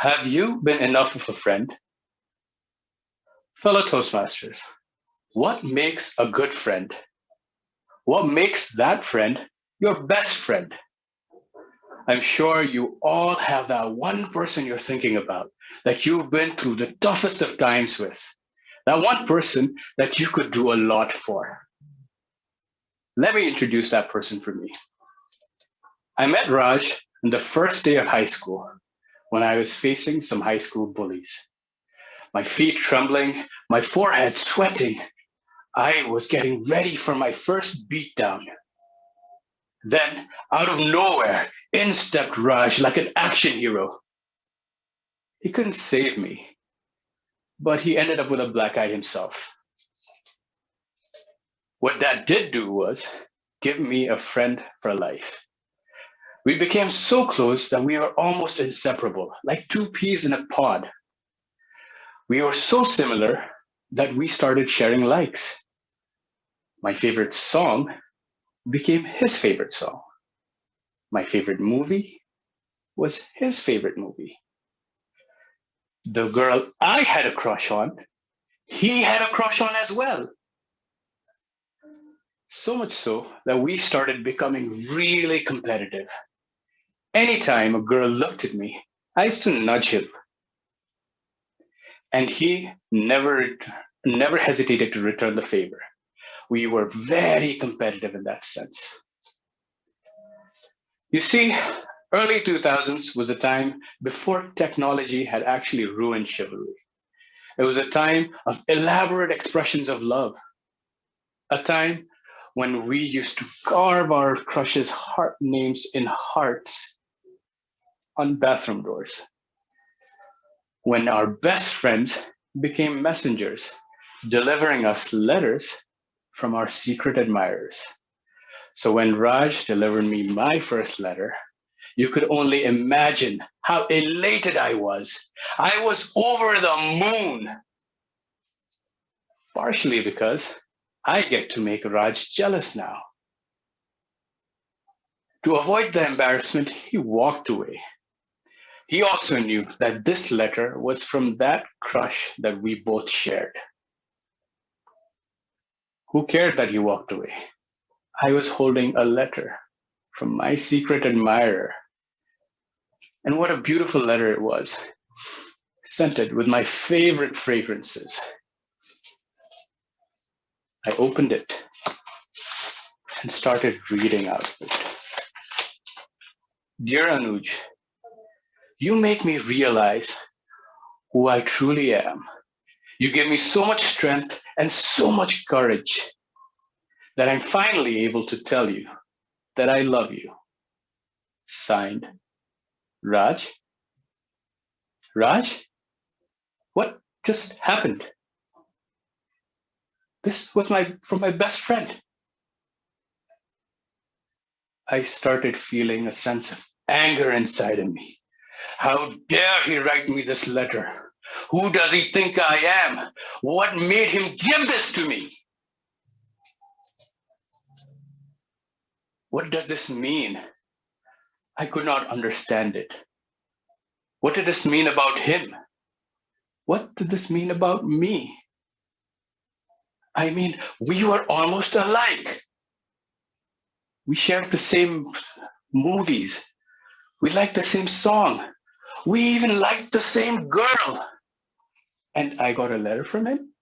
Have you been enough of a friend? Fellow Toastmasters, what makes a good friend? What makes that friend your best friend? I'm sure you all have that one person you're thinking about that you've been through the toughest of times with. That one person that you could do a lot for. Let me introduce that person for me. I met Raj on the first day of high school when I was facing some high school bullies. My feet trembling, my forehead sweating. I was getting ready for my first beatdown. Then, out of nowhere, in stepped Raj like an action hero. He couldn't save me, but he ended up with a black eye himself. What that did do was give me a friend for life. We became so close that we were almost inseparable, like two peas in a pod. We were so similar that we started sharing likes. My favorite song became his favorite song. My favorite movie was his favorite movie. The girl I had a crush on, he had a crush on as well. So much so that we started becoming really competitive. Anytime a girl looked at me, I used to nudge him, and he never hesitated to return the favor. We were very competitive in that sense. You see, early 2000s was a time before technology had actually ruined chivalry. It was a time of elaborate expressions of love, a time when we used to carve our crushes' heart names in hearts on bathroom doors, when our best friends became messengers, delivering us letters from our secret admirers. So when Raj delivered me my first letter, you could only imagine how elated I was. I was over the moon, partially because I get to make Raj jealous now. To avoid the embarrassment, he walked away. He also knew that this letter was from that crush that we both shared. Who cared that he walked away? I was holding a letter from my secret admirer. And what a beautiful letter it was, scented with my favorite fragrances. I opened it and started reading out of it. Dear Anuj, you make me realize who I truly am. You give me so much strength and so much courage that I'm finally able to tell you that I love you. Signed, Raj. Raj? What just happened? This was from my best friend. I started feeling a sense of anger inside of me. How dare he write me this letter? Who does he think I am? What made him give this to me? What does this mean? I could not understand it. What did this mean about him? What did this mean about me? I mean, we were almost alike. We shared the same movies. We liked the same song. We even liked the same girl. And I got a letter from him?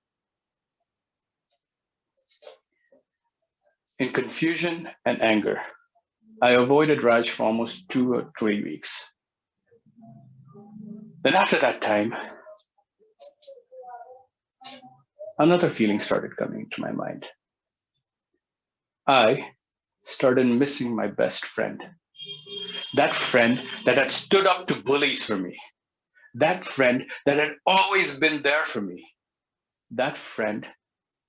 In confusion and anger, I avoided Raj for almost 2 or 3 weeks. Then after that time, another feeling started coming into my mind. I started missing my best friend. That friend that had stood up to bullies for me. That friend that had always been there for me. That friend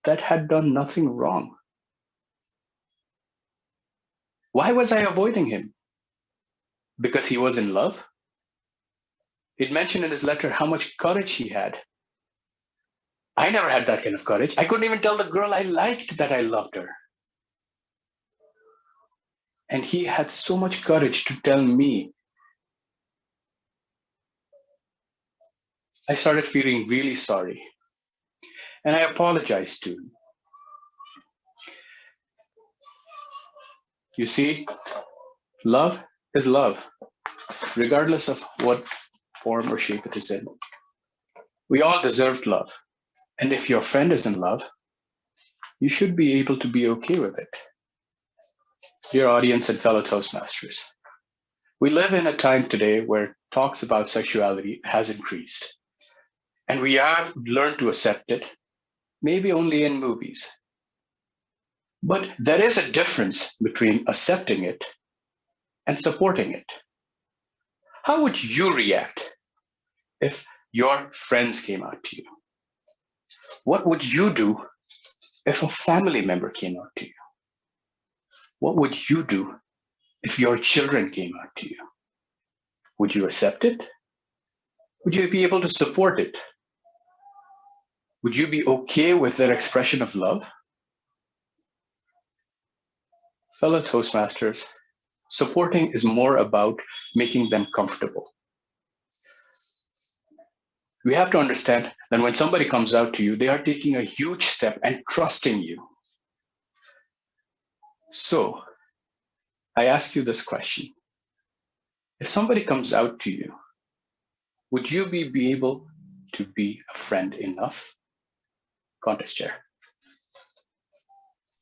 that had done nothing wrong. Why was I avoiding him? Because he was in love? He'd mentioned in his letter how much courage he had. I never had that kind of courage. I couldn't even tell the girl I liked that I loved her. And he had so much courage to tell me I started feeling really sorry. And I apologized to him. You see, love is love, regardless of what form or shape it is in. We all deserve love. And if your friend is in love, you should be able to be okay with it. Dear audience and fellow Toastmasters, we live in a time today where talks about sexuality has increased. And we have learned to accept it, maybe only in movies. But there is a difference between accepting it and supporting it. How would you react if your friends came out to you? What would you do if a family member came out to you? What would you do if your children came out to you? Would you accept it? Would you be able to support it? Would you be okay with their expression of love? Fellow Toastmasters, supporting is more about making them comfortable. We have to understand that when somebody comes out to you, they are taking a huge step and trusting you. So, I ask you this question. If somebody comes out to you, would you be able to be a friend enough? Contest chair.